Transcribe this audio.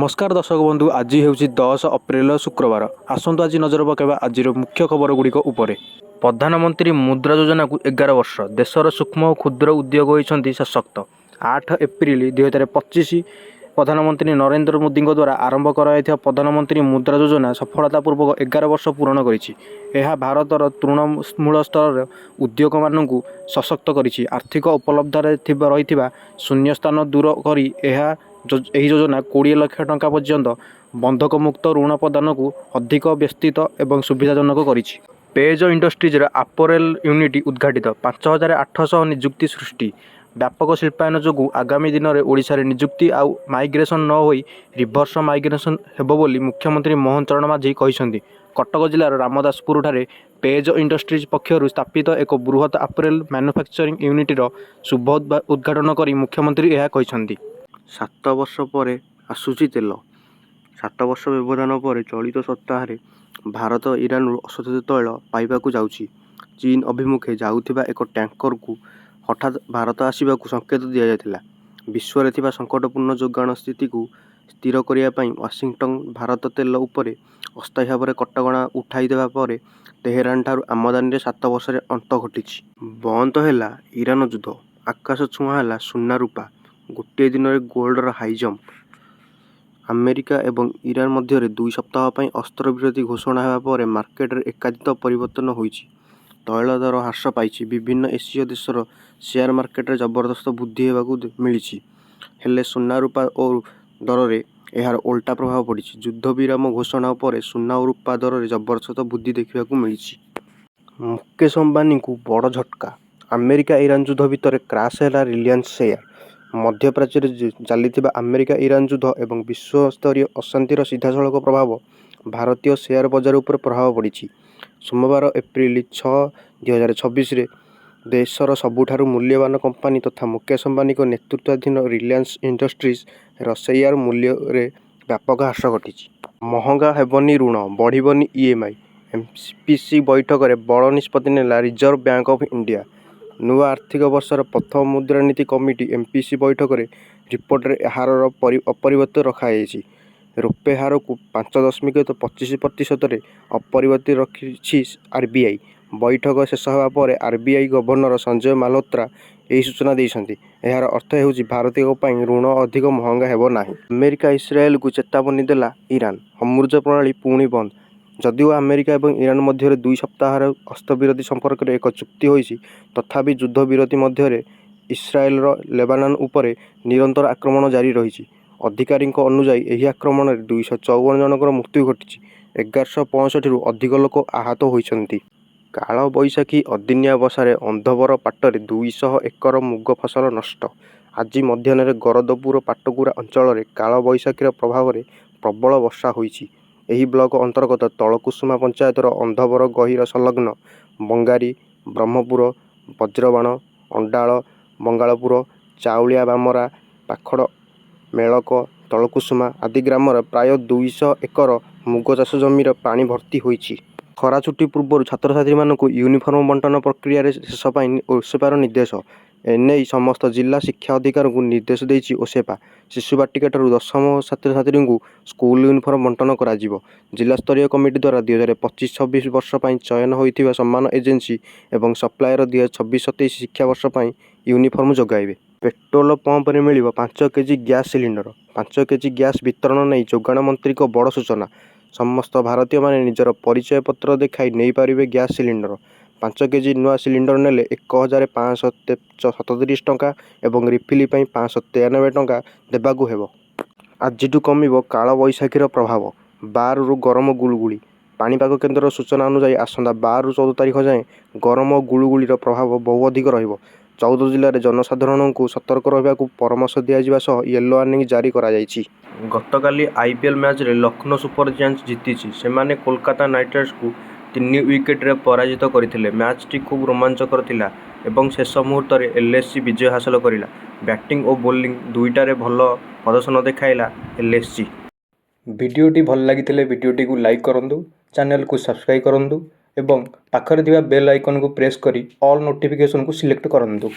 नमस्कार दर्शक बंधु आज हूँ 10 अप्रैल शुक्रवार आसतु आज नजर पकाइबा आज मुख्य खबर गुड़िक उपर प्रधानमंत्री मुद्रा योजना को 11 वर्ष देशर सूक्ष्म और क्षुद्र उद्योग होती सशक्त 8 एप्रिल 2025 प्रधानमंत्री नरेंद्र मोदी द्वारा आरंभ कर प्रधानमंत्री मुद्रा योजना सफलतापूर्वक 11 वर्ष पूरण कर भारतर तृणमूल स्तर उद्योग मानू सशक्त कर आर्थिक उपलब्धि रही शून्य स्थान दूर कर योजना 20 लाख टंका पर्यंत बंधक मुक्त ऋण प्रदान को अधिक व्यस्तित एवं सुविधाजनक करिछि। पेज इंडस्ट्रीज आपोरेल यूनिट उद्घाटित 5800 निजुक्ति सृष्टि व्यापक शिल्पायन जो आगामी दिन में ओडिशा रे निजुक्ति आउ माइग्रेशन न होई रिभर्स माइग्रेशन हेबो बोली मुख्यमंत्री मोहन चरण माझी कहिसंती। कटक जिलार रामदासपुर ठारे पेज इंडस्ट्रीज पक्षर स्थापित एक बृहत आपोरेल मैन्युफैक्चरिंग यूनिटर शुभ उद्घाटन कर मुख्यमंत्री यह कहिसंती। 7 वर्ष पर आसुची तेल 7 वर्ष व्यवधान पर चलित सप्ताह भारत ईरान अशोधित तैल पाइबाकू जाउची। चीन अभिमुखे जाउथिबा एक टैंकर को हठात भारत आसवाक संकेत दि जाइथिला। विश्व में संकटपूर्ण जोगाण स्थिति को स्थिर करने वाशिंगटन भारत तेल उपर अस्थायी भाव में कटकणा उठाई देवा पर तेहरान ठारू आमदानी 7 वर्ष अंत घटी। बंद है ईरान युद्ध आकाश छुआ है सुना रूपा गोटे दिन में गोल्डर हाई जंप। अमेरिका एवं ईरान मध्य 2 सप्ताह पर अस्त्र विरति घोषणा होगा पर मार्केट रे एकाधिक परिवर्तन होइछि। तैल दर ह्रास पाई विभिन्न एसीय देशर शेयर मार्केट रे जबरदस्त वृद्धि होगा मिली हेले सुना रूपा और दर में यार उल्टा प्रभाव पड़ी। युद्ध विराम घोषणा पर सुना और रूपा दर में जबरदस्त वृद्धि देखा मिली। मुकेश अंबानी को बड़ झटका अमेरिका ईरान युद्ध भितर क्राश है रिलायंस शेयर। मध्यप्राच्य चली अमेरिका ईरान युद्ध एवं विश्व स्तरीय अशांतिर सीधासलख प्रभाव भारतीय शेयर बजार उपर प्रभाव पड़ी। सोमवार एप्रिल 6, 2026 देशर सबुठारु मूल्यवान कंपानी तथा मुकेश अंबानी नेतृत्वाधीन रिलायंस इंडस्ट्रीज शेयर मूल्य रे व्यापक ह्रास घटी। महंगा हेबनी ऋण बढ़िबनी ईएमआई एमपीसी बैठक में बड़ निष्पत्ति नेला रिजर्व बैंक ऑफ इंडिया। नुआ आर्थिक वर्षर प्रथम मुद्रानीति कमिटी एमपीसी बैठक में रिपोर्ट रे हार अपरिवर्तित रखाई। रुपे हार को 5.25% अपरिवर्तित रखी आरबीआई। बैठक शेष होगा पर आरबीआई गवर्नर संजय माल्होत्रा यही सूचना देइछन्ति। यार अर्थ हेउछि भारतीय ऋण अधिक महंगा हेबो नाही। अमेरिका इस्राएल को चेतावनी देला ईरान हर्मुज प्रणाली पुणी बंद। जदिओ अमेरिका और ईरान मध्य 2 सप्ताह अस्त्रविरति संपर्क में एक चुक्ति होइछि तथापि युद्ध विरति मध्य इस्राएल लेबानन उपर निरंतर आक्रमण जारी रही। अधिकारी अनुजाई यह आक्रमण में 254 जनकर मृत्यु घटी 1165 रु अधिक लोक आहत होइछन्ति। काल बैशाखी अदिनिया बसारे अंधवर पाटरे 200 एकर मुग फसल नष्ट। आज मध्याह्न गरदपुर पाटकुरा अंचल में काल बैशाखीर प्रभाव में प्रबल वर्षा होइछि। एही ब्लॉक अंतर्गत तलकुसुमा पंचायतर अंधवर गहिर संलग्न बंगारी ब्रह्मपुर वज्रबाण अंडाल बंगालपुर चाउलिया बामरा पाखड़ मेलक तलकुसुमा आदि ग्राम प्राय 200 एकर मुग चाष जमीर पानी भर्ती होइछि। खरा छुट्टी पूर्व छात्र छात्री मानक यूनिफॉर्म बंटन प्रक्रिया शेष ओसेपार निर्देश एने समस्त जिला शिक्षा अधिकारी को निर्देश देइछि ओसेपा। शिशु बाटिका ठारू 10म छात्र छात्री को स्कूल यूनिफॉर्म बंटन करा जिवो। जिला स्तरीय कमिटी द्वारा 2025-26 वर्ष पर चयन होइथिबा सम्मान एजेंसी एवं सप्लायर 2026-27 शिक्षा वर्ष पर यूनिफॉर्म जोगाइबे। पेट्रोल पंप में मिल 5 KG gas cylinder 5 KG gas वितरण नहीं जोगाण मंत्री को बड़ सूचना। समस्त भारतीय माने निजर परिचय पत्र देखाई नहीं पारिबे गैस सिलिंडर। 5 केजी नुआ सिलिंडर नेले 1537 टंका एवं रिफिल 593 टंका देबाकू हेबो। आजिठू कमिबो काल बैशाखीर प्रभाव 12 रु गरम गुलुगुली। पाणीपाग केन्द्र सूचना अनुसार आसंता 12 रु 14 तारिख जाए गरम गुलुगुलीर प्रभाव बहु अधिक रहिबो। 14 जिले में जनसाधारण को सतर्क रहा परामर्श दिया येलो वार्निंग जारी करा जायछि। गतकाली आईपीएल मैच रे लखनऊ सुपर जायंट्स जीति सेमाने कोलकाता नाइट राइडर्स को 3 विकेट रे पराजित करथिले। मैच टी खूब रोमांचकर थिला एवं शेष मुहूर्त में एलएससी विजय हासिल करिला। बैटिंग और बॉलिंग दुईटारे भल प्रदर्शन देखाइला एलएससी। वीडियोटी भल लगी वीडियोटी को लाइक करंतु, चैनल को सब्सक्राइब करंतु एवं पाखरे थिबा बेल आइकन को प्रेस करी ऑल नोटिफिकेशन को सिलेक्ट करंतु।